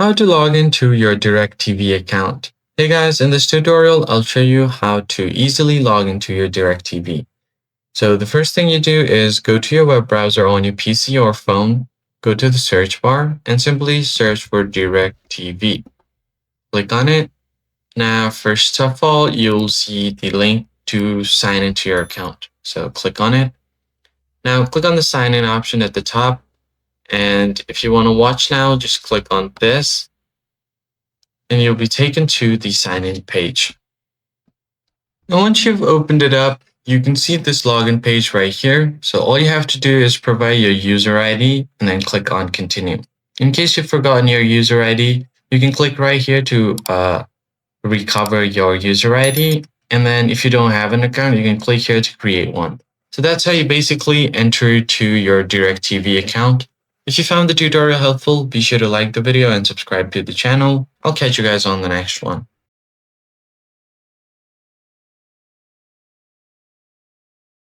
How to log into your DirecTV account. Hey guys, in this tutorial, I'll show you how to easily log into your DirecTV. So the first thing you do is go to your web browser on your PC or phone, go to the search bar, and simply search for DirecTV. Click on it. Now, first of all, you'll see the link to sign into your account. So click on it. Now, click on the sign in option at the top. And if you want to watch now, just click on this and you'll be taken to the sign in page. Now, once you've opened it up, you can see this login page right here. So all you have to do is provide your user ID and then click on continue. In case you've forgotten your user ID, you can click right here to recover your user ID. And then if you don't have an account, you can click here to create one. So that's how you basically enter to your DirecTV account. If you found the tutorial helpful, be sure to like the video and subscribe to the channel. I'll catch you guys on the next one.